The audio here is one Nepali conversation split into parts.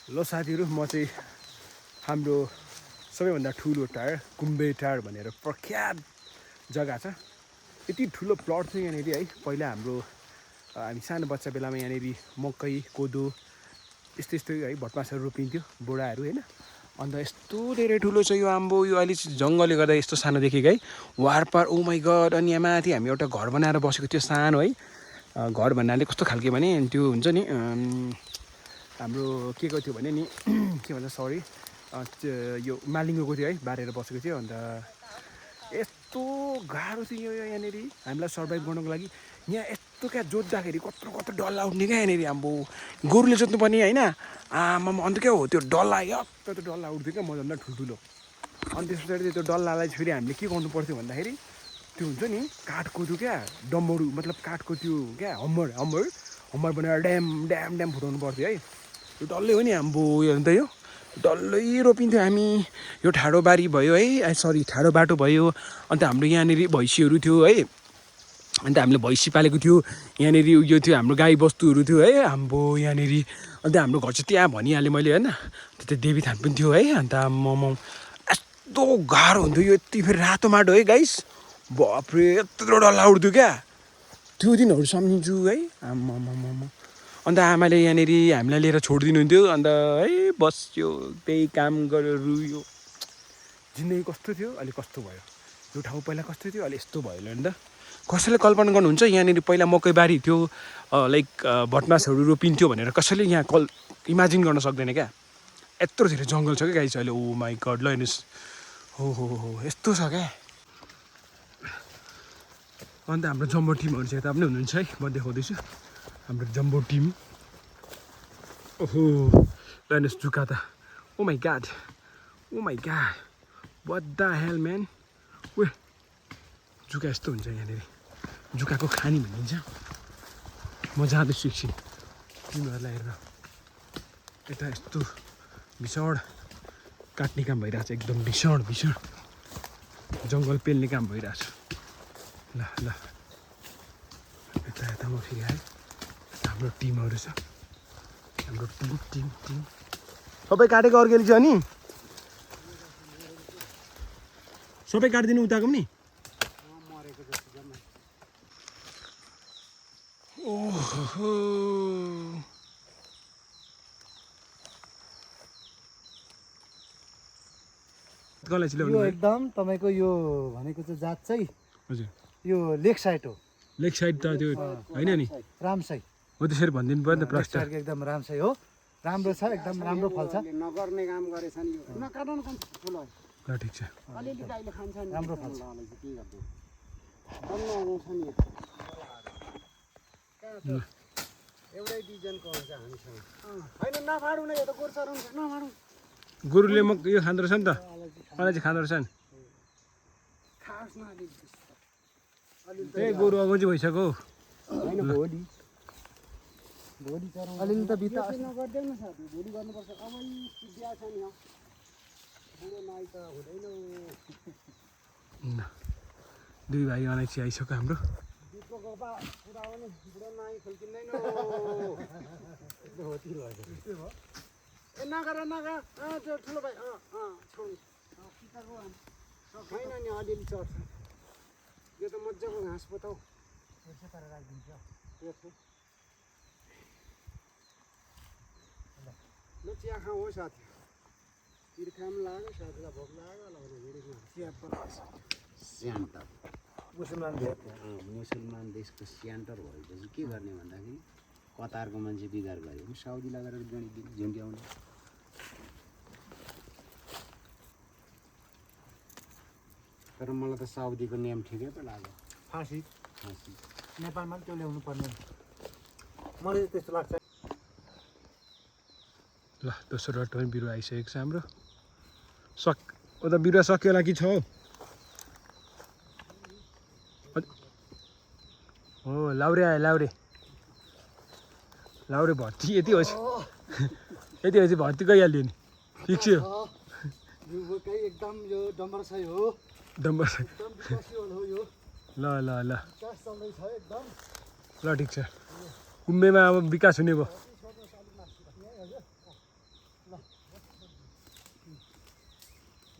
ल साथीहरू म चाहिँ हाम्रो सबैभन्दा ठुलो टार कुम्बे टार भनेर प्रख्यात जग्गा छ। यति ठुलो प्लट थियो यहाँनिर है। पहिला हाम्रो हामी सानो बच्चा बेलामा यहाँनिर मकै कोदो यस्तो यस्तो है भटमासहरू रोपिन्थ्यो बुढाहरू होइन। अन्त यस्तो धेरै ठुलो छ यो आम्बो। यो अहिले जङ्गलले गर्दा यस्तो सानो देखेको है वारपार। ओ माई गड। अनि यहाँ माथि हामी एउटा घर बनाएर बसेको थियो सानो है। घर भन्नाले कस्तो खालके भने त्यो हुन्छ नि हाम्रो के को थियो भने नि के भन्छ सरी यो मालिङ्गोको थियो है बारेर बसेको थियो। अन्त यस्तो गाह्रो थियो यो यहाँनिर हामीलाई सर्भाइभ गर्नुको लागि। यहाँ यस्तो क्या जोत्दाखेरि कत्रो कत्रो डल्ला उठ्ने क्या यहाँनिर आम्बो। गोरुले जोत्नु पर्ने होइन आमामा। अन्त क्या हो त्यो डल्ला यत्रो त्यो डल्ला उठ्थ्यो क्या मभन्दा ठुल्ठुलो। अनि त्यस पछाडि त्यो डल्लालाई फेरि हामीले के गर्नु पर्थ्यो भन्दाखेरि त्यो हुन्छ नि काठको त्यो क्या डम्बरू मतलब काठको त्यो क्या हम्मर बनाएर ड्याम ड्याम ड्याम फुटाउनु पर्थ्यो है। यो डल्लै हो नि आम्बो। यो अन्त यो डल्लै रोपिन्थ्यो हामी। यो ठाडो बारी भयो है सरी ठाडो बाटो भयो। अन्त हाम्रो यहाँनिर भैँसीहरू थियो है। अन्त हामीले भैँसी पालेको थियो यहाँनिर। यो थियो हाम्रो गाई बस्तुहरू थियो है आम्बो यहाँनिर। अन्त हाम्रो घर चाहिँ त्यहाँ भनिहालेँ मैले होइन। त्यो देवी थान पनि थियो है। अन्त मम यस्तो गाह्रो हुन्थ्यो यो। यति फेरि रातो माटो है गाइस। बाफ्रे यत्रो डल्ला उठ्थ्यो क्या। त्यो दिनहरू सम्झिन्छु है आम्मामामा। अन्त आमाले यहाँनिर हामीलाई लिएर छोडिदिनुहुन्थ्यो। अन्त है बस्यो त्यही काम गरेर रुयो। जिन्दगी कस्तो थियो अहिले कस्तो भयो। यो ठाउँ पहिला कस्तो थियो अहिले यस्तो भयो नि त। कसैले कल्पना गर्नुहुन्छ यहाँनिर पहिला मकैबारी थियो लाइक भटमासहरू रोपिन्थ्यो भनेर कसैले यहाँ इमेजिन गर्न सक्दैन क्या। यत्रो धेरै जङ्गल छ क्या गाइस अहिले। ओ माई गड ल हेर्नुहोस्। हो यस्तो छ क्या। अन्त हाम्रो जम्बो टिमहरू चाहिँ यता पनि हुनुहुन्छ है म देखाउँदैछु हाम्रो जम्बो टिम। ओहो ल हेर्नुहोस् जुका त। ओ माई गाड what the hell man. Way जुका यस्तो हुन्छ यहाँनिर। जुकाको खानी भनिन्छ। म जाँदैछु एकछिन तिमीहरूलाई हेरेर। यता यस्तो भीषण काट्ने काम भइरहेछ एकदम भीषण जङ्गल पेल्ने काम भइरहेछ। ल यता म फेरि आएँ। हाम्रो टिमहरू छ हाम्रो टिम सबै काटेको अर्ग्यानिक छ नि सबै काटिदिनु उताको पनि। ओहो यो एकदम तपाईको यो भनेको चाहिँ जात चाहिँ हजुर यो लेक साइड हो। लेक साइड त त्यो होइन नि रामसाई हो त्यसरी भनिदिनु पर्यो नि त प्रश्न। एकदम रामसाई हो। राम्रो छ एकदम राम्रो फल्छ। नगर्ने काम गरेछ नि यो नकाट्नु कम ठुलो ल ठिक छ। अलिअलि गाईले खान्छ नि राम्रो फल्छ। के गर्नु बन्न आउँछ नि एउटै डिजाइनको हुन्छ हामीसँग होइन नफाडौँ न यो त गोर्छ नफाडौँ। गोरुले यो खाँदो रहेछ नि त मलाई चाहिँ खाँदो रहेछ नि। खाओस् न ए गोरु अगौजी भइसक्यो। होइन भोलि चराउँ अलिअलि त बिता नगरिदेऊ न साथी भोलि गर्नुपर्छ। अब बिहा छ नि बुढो नाइ त हुँदैन। दुई भाइ अलैँची आइसक्यो हाम्रो। दिपको पुरा पनि बुढो नाइ खुल्किँदैन। ए नगर त्यो ठुलो भाइ छोड छैन नि अलिअलि चढ्छ। यो त मजाको घाँस पो त हौ। ल चिया खाऊ हो साथी। तिर्खा पनि लाग्यो साथीलाई भोक लाग्यो होला चिया स्यान्टर मुसलमान देशको स्यान्टर भएपछि के गर्ने भन्दाखेरि कतारको मान्छे बिगार गऱ्यो साउदी लगाएर झुन्ड्याउने। तर मलाई त साउदीको नियम ठिकै पो लाग्यो। फाँसी नेपालमा पनि त्यो ल्याउनु पर्ने मलाई त्यस्तो लाग्छ। ल दोस्रो रट पनि बिरुवा आइसकेको छ हाम्रो। उता बिरुवा सक्यो होला कि छ हो लाउरे आयो लाउरे भर्ती यति होस् भर्ती गइहाल्यो नि फिक्स हो। एकदम यो डम्बरसाई हो। डम्बर एकदम विकासशील हो यो। ल विकास चल्दैछ एकदम। ल ठिक छ। कुम्बेमा अब विकास हुने भयो।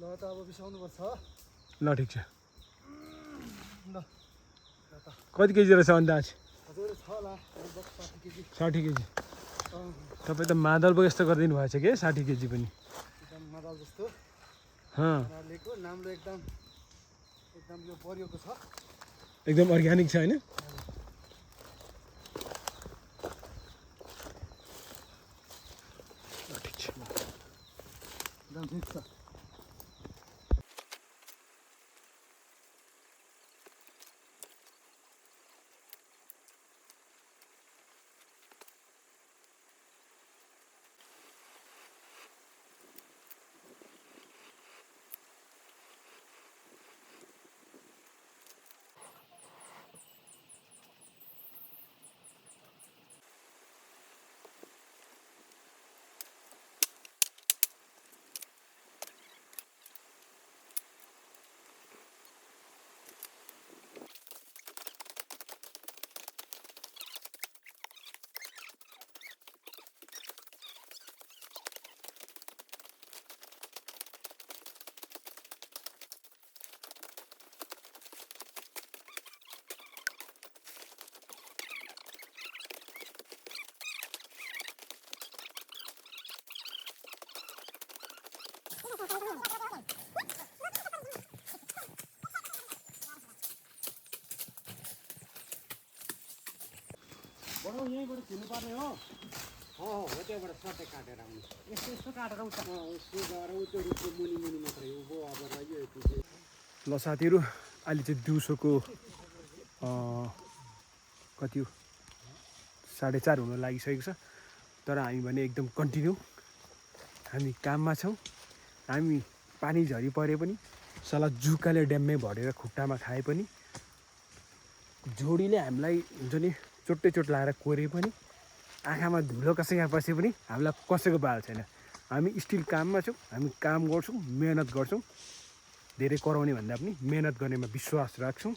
ल त अब बिसाउनुपर्छ ल ठिक छ ल कति केजी रहेछ अन्दाज हजुर छ होला लगभग 60 केजी 60 केजी अँ, तपाईँ त मादल पो यस्तो गरिदिनु भएछ कि 60 केजी पनि एकदम मजाल जस्तो लिएको नाम्लो एकदम एकदम यो परियोको छ एकदम अर्ग्यानिक छ होइन ठिक छ एकदम ठिक छ बडो यहीँबाट खिल्नुपर्ने हो हो त्यहाँबाट सट्टै काटेर आउनु यस्तो यस्तो काटेर उता उसो गएर उ त्यो रुखको मुनि मुनि मात्रै उँभो अब रह्यो यति चाहिँ ल साथीहरू अहिले चाहिँ दिउँसोको कति हो 4:30 हुन लागिसकेको छ तर हामी भने एकदम कन्टिन्यू हामी काममा छौँ हामी पानी झरी परे पनि सला जुकाले ड्याममै भरेर खुट्टामा खाए पनि जोडीले हामीलाई हुन्छ नि चोट लाएर कोरे पनि आँखामा धुलो कसैका पसे पनि हामीलाई कसैको बाल छैन हामी स्टिल काममा छौँ हामी काम गर्छौँ मेहनत गर्छौँ धेरै कराउने भन्दा पनि मेहनत गर्नेमा विश्वास राख्छौँ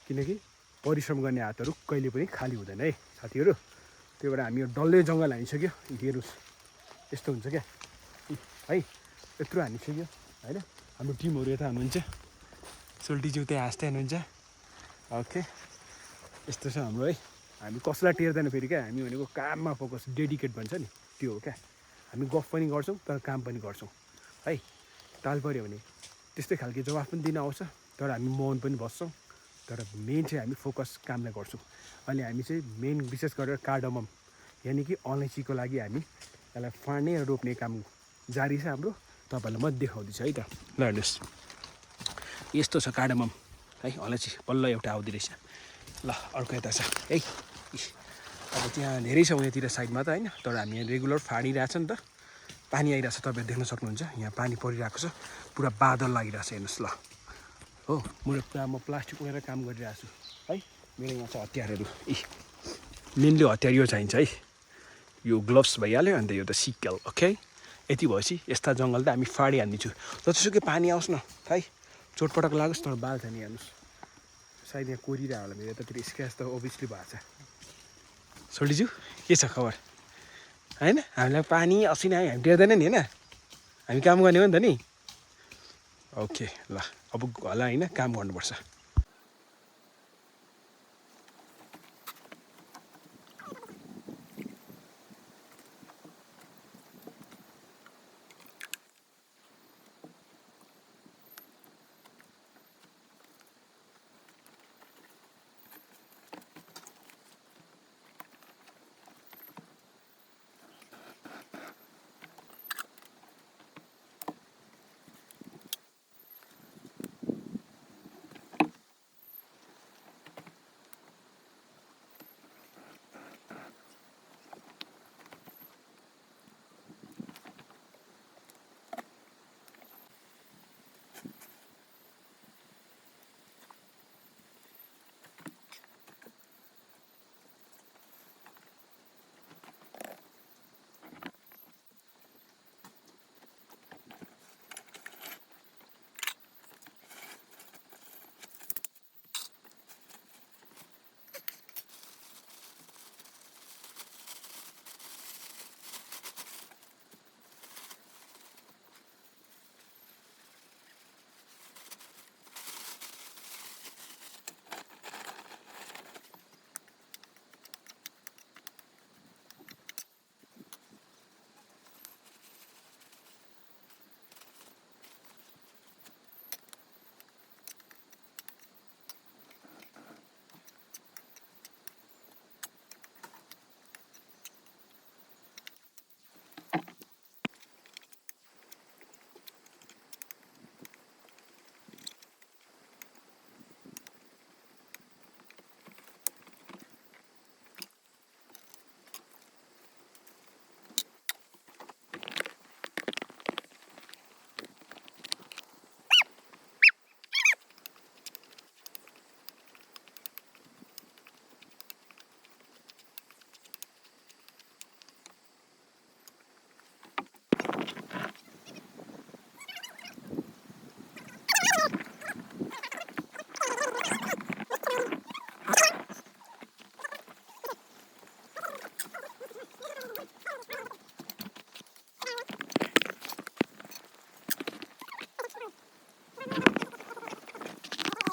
किनकि परिश्रम गर्ने हातहरू कहिले पनि खाली हुँदैन है साथीहरू त्यही भएर हामी यो डल्लै जङ्गल हानिसक्यो हेर्नुहोस् यस्तो हुन्छ क्या है यत्रो हानिसक्यो होइन हाम्रो टिमहरू यता हुनुहुन्छ सोल्टीज्यू त्यहाँ हाँस्दै हुनुहुन्छ ओके यस्तो छ हाम्रो है हामी कसैलाई टेर्दैन फेरि क्या हामी भनेको काममा फोकस डेडिकेट भन्छ नि त्यो हो क्या हामी गफ पनि गर्छौँ तर काम पनि गर्छौँ है ताल पऱ्यो भने त्यस्तै खालको जवाफ पनि दिन आउँछ तर हामी मौन पनि बस्छौँ तर मेन चाहिँ हामी फोकस कामलाई गर्छौँ अहिले हामी चाहिँ मेन विशेष गरेर कार्डमम यानि कि अलैँचीको लागि हामी यसलाई फाड्ने र रोप्ने काम जारी छ हाम्रो तपाईँहरूलाई म देखाउँदैछु है त ल हेर्नुहोस् यस्तो छ कार्डमम है अलैँची बल्ल एउटा आउँदो रहेछ ल अर्को यता छ है अब त्यहाँ धेरै छ उयोतिर साइडमा त होइन तर हामी यहाँ रेगुलर फाडिरहेछ नि त पानी आइरहेछ तपाईँहरू देख्न सक्नुहुन्छ यहाँ पानी परिरहेको छ पुरा बादल लागिरहेछ हेर्नुहोस् ल हो म प्लास्टिक उडेर काम गरिरहेको छु है मेरो यहाँ छ हतियारहरू मेनली हतियार यो चाहिन्छ है यो ग्लोभ्स भइहाल्यो अन्त यो त सिक्कल ओके यति भएपछि यस्ता जङ्गल त हामी फाडिहाल्नेछु जतिसुकै पानी आओस् न है चोटपटक लागोस् तर बाल छैन हेर्नुहोस् सायद यहाँ कोरिरहेको होला मेरो यतातिर स्क्र्याच त ओभियसली भएको छ सोल्टीज्यू के छ खबर होइन हामीलाई पानी असिना आयो हामी टेर्दैन नि होइन हामी काम गर्ने हो नि त नि ओके ल अब होला होइन काम गर्नुपर्छ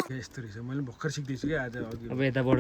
यस्तो रहेछ मैले भर्खर सिक्दैछु क्या आज अघि अब यताबाट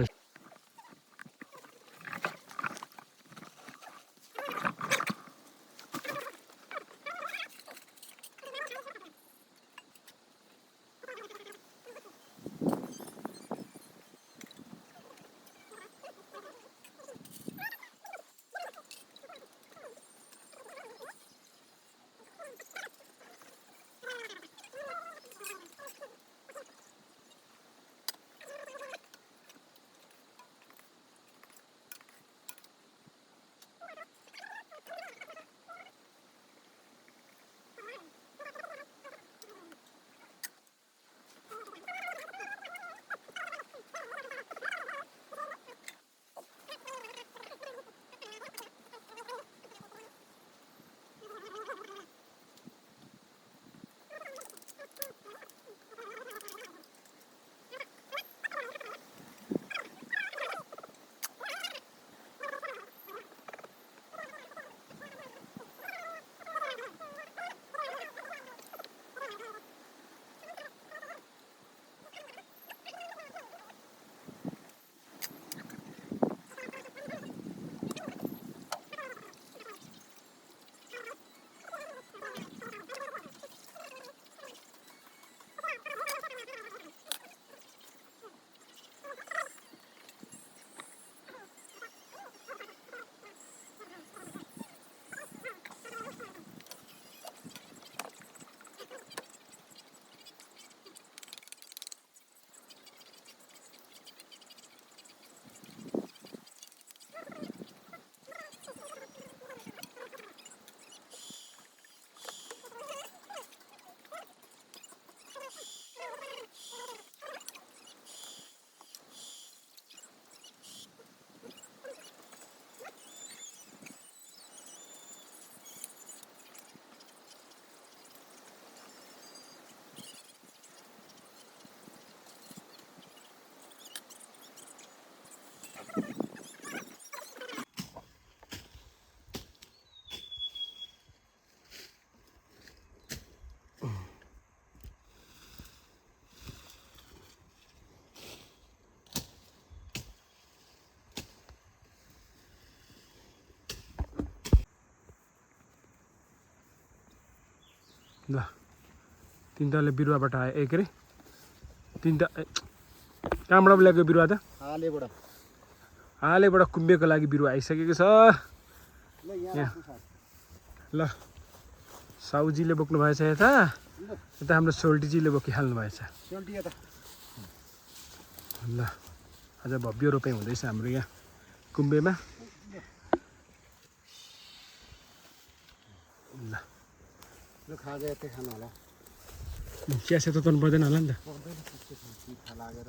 ल तिनवटाले बिरुवाबाट आयो ए के अरे तिनवटा कहाँबाट ल्याएको बिरुवा त हालेबाट हालेबाट कुम्बेको लागि बिरुवा आइसकेको छ ल यहाँ राख्नु साथ। ल साउजीले बोक्नु भएछ यता यता हाम्रो सोल्टीजीले बोकिहाल्नु भएछ सेल्टी यता ल आज भव्य रोपाइ हुँदैछ हाम्रो यहाँ कुम्बेमा ल ल खाजा यतै खानु होला चिया सेतो तर्नु पर्दैन होला नि त पर्दैन त्यस्तो पिठा लागेर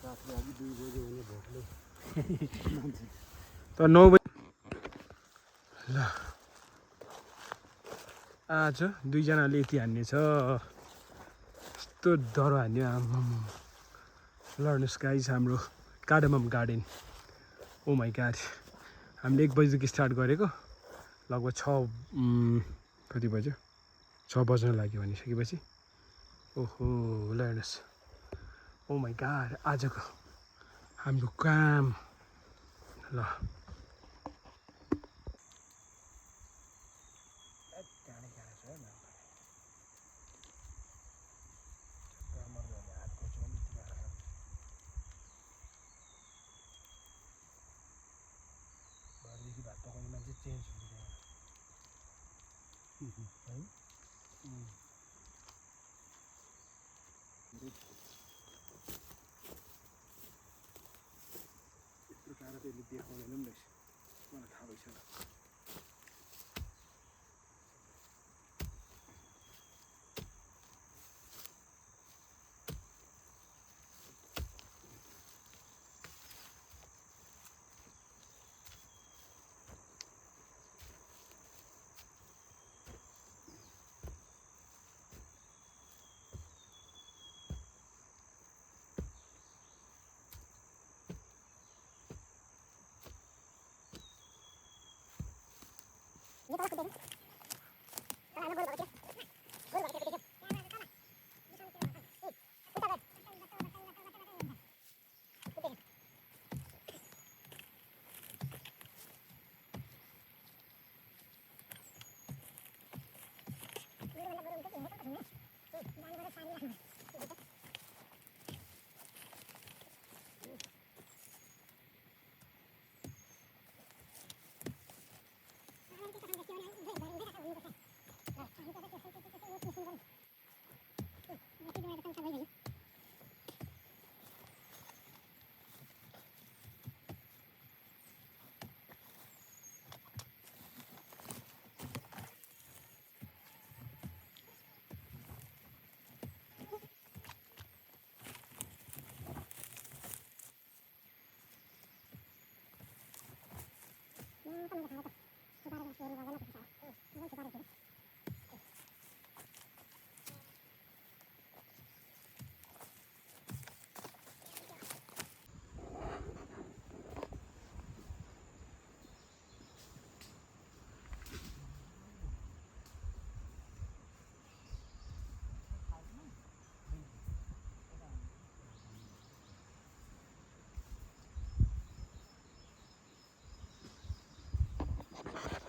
राति अघि 2 बजे हुने भोकले त 9 बजी ल आज दुईजनाले यति हान्ने छ यस्तो डह्रो हान्यो आम्मामा ल हेर्नुहोस् गाइस हाम्रो कार्डमम गार्डन ओ माई गाड हामीले 1 बजीदेखि स्टार्ट गरेको लगभग 6 कति बज्यो 6 बज्न लाग्यो भनिसकेपछि ओहो ल हेर्नुहोस् ओ माई गाड आजको हाम्रो काम ल भात पकाउने मान्छे चेन्ज हुँदैन है यत्रो टाढा त्यसले देखाउँदैन नि रहेछ मलाई थाहा भइसक्यो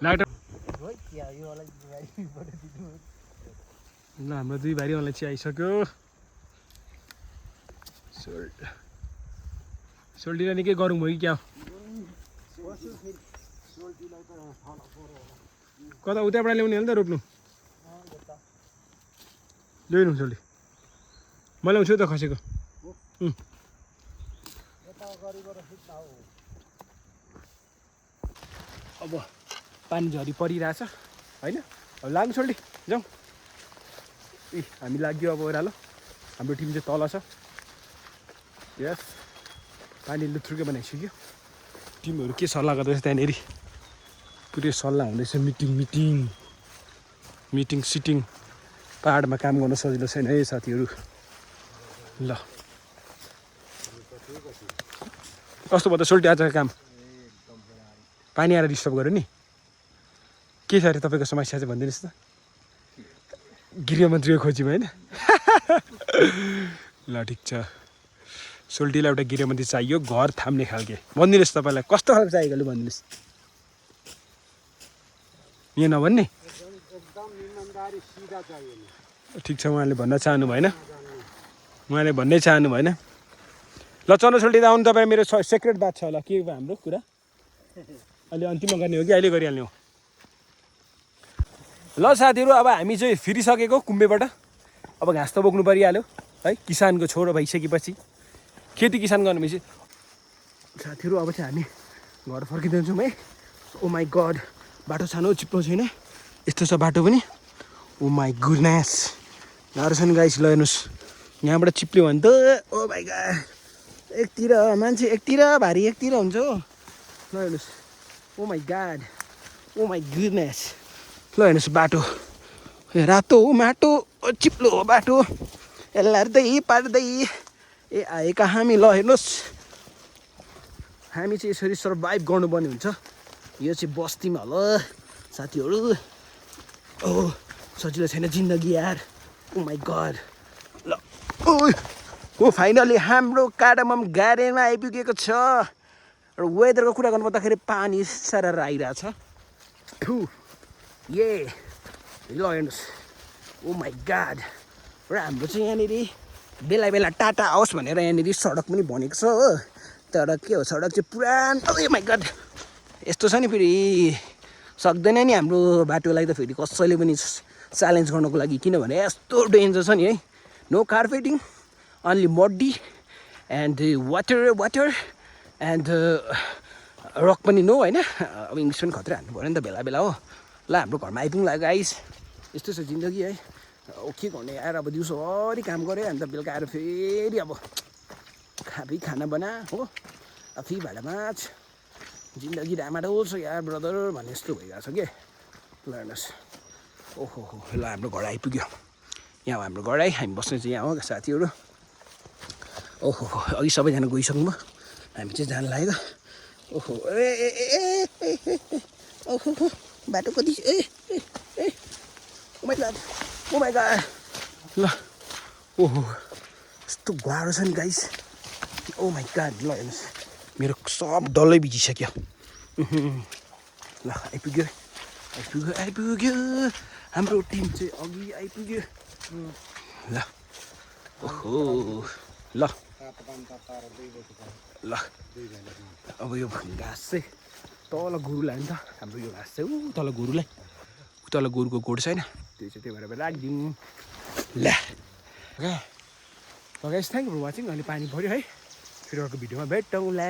लाग्छ हो चिया यो वाला दिनु ल हाम्रो 2 भाइहरूलाई चाहिँ आइसक्यो सोल्टीलाई निकै गरौँ भयो कि क्या कता उताबाट ल्याउने हो नि त रोप्नु ल्याउनु सोल्टी म ल्याउँछु त खसेको अब पानी झरी परिरहेछ होइन अब लाग्नु सोल्टी जाउँ ए हामी लाग्यो अब ओह्रालो हाम्रो टिम चाहिँ तल छ यस पानी लुथ्रुकै बनाइसक्यो टिमहरू के सल्लाह गर्दैछ त्यहाँनिर पुरै सल्लाह हुँदैछ मिटिङ सिटिङ पाहाडमा काम गर्न सजिलो छैन है साथीहरू ल कस्तो भयो त सोल्टी आजको काम पानी आएर डिस्टर्ब गर्यो नि के छ अरे तपाईँको समस्या चाहिँ भनिदिनुहोस् त गृहमन्त्रीको खोजीमा होइन ल ठिक छ सोल्टीलाई एउटा गृहमन्त्री चाहियो घर थाम्ने खालके भनिदिनुहोस् तपाईँलाई कस्तो खालको चाहिएको लु भनिदिनुहोस् यहाँ नभन्ने एकदम इमानदारी सिधा चाहियो नि ठिक छ उहाँले भन्नै चाहनु भएन ल चन्द्र सोल्टी दा आउनु तपाईँ मेरो सेक्रेट बात छ होला के हाम्रो कुरा अहिले अन्तिममा गर्ने हो कि अहिले गरिहाल्ने हो ल साथीहरू अब हामी चाहिँ फिरिसकेको कुम्बेबाट अब घाँस त बोक्नु परिहाल्यो है किसानको छोरो भइसकेपछि खेती किसान गर्नु भएपछि साथीहरू अब चाहिँ हामी घर फर्किँदैछौँ है ओ माई गड बाटो सानो चिप्लो छैन यस्तो छ बाटो पनि ओ माई गुडनेस गाह्रो छ नि गाइस ल हेर्नुहोस् यहाँबाट चिप्ल्यो भने त ओ माई गड एकतिर मान्छे एकतिर भारी एकतिर हुन्छ हो ल हेर्नुहोस् oh my God oh my goodness ल हेर्नुहोस् बाटो रातो माटो चिप्लो बाटो हेर्दै पार्दै ए आएका हामी ल हेर्नुहोस् हामी चाहिँ यसरी सर्भाइभ गर्नुपर्ने हुन्छ यो चाहिँ बस्तीमा ल साथीहरू ओ सजिलो छैन जिन्दगी यार ओ माई गड ल ओ फाइनली हाम्रो कार्डामम गार्डनमा आइपुगेको छ र वेदरको कुरा गर्नुपर्दाखेरि पानी सारा आइरहेछ ए ल हेर्नुहोस् ओ माई गाड र हाम्रो चाहिँ यहाँनिर बेला बेला टाटा आओस् भनेर यहाँनिर सडक पनि बनेको छ हो तर के हो सडक चाहिँ पुरानो ओ माई गड यस्तो छ नि फेरि सक्दैन नि हाम्रो बाटोलाई त फेरि कसैले पनि च्यालेन्ज गर्नको लागि किनभने यस्तो डेन्जर छ नि है no carpeting only muddy and water and rock पनि नो होइन अब इङ्ग्लिस पनि खत्रै हान्नु पऱ्यो नि त बेला बेला हो ल हाम्रो घरमा आइपुग्नु लाग्यो गाइस यस्तो छ जिन्दगी है के गर्ने आएर अब दिउँसोभरि काम गऱ्यो अन्त बेलुका आएर फेरि अब खाना बना हो आफै भाँडा माछ जिन्दगी डामाडोल छ यार ब्रदर भन्ने जस्तो भइरहेको छ के ल हेर्नुहोस् ओहो हो ल हाम्रो घर आइपुग्यो यहाँ हाम्रो घर आइ हामी बस्ने चाहिँ यहाँ हो साथीहरू ओहो हो अघि सबैजना गइसक्नु भयो हामी चाहिँ जान लाग्यो ओहो ओहो बाटो कति ओ माई गॉड ल ओहो यस्तो गाह्रो छ नि गाइस ओ माई गॉड ल हेर्नुहोस् मेरो सब डल्लै भिजिसक्यो ल आइपुग्यो हाम्रो टिम चाहिँ अघि आइपुग्यो ल ओहो ल तातो पानी तताएर 2 बजी ल 2 भेला अब यो घाँस चाहिँ तल गोरुलाई नि त हाम्रो यो घाँस चाहिँ ऊ तल गोरुलाई ऊ तल गोरुको गोठ छैन त्यो चाहिँ त्यही भएर राखिदिउँ ल okay guys thank you for watching अहिले पानी पऱ्यो है फेरि अर्को भिडियोमा भेटौँला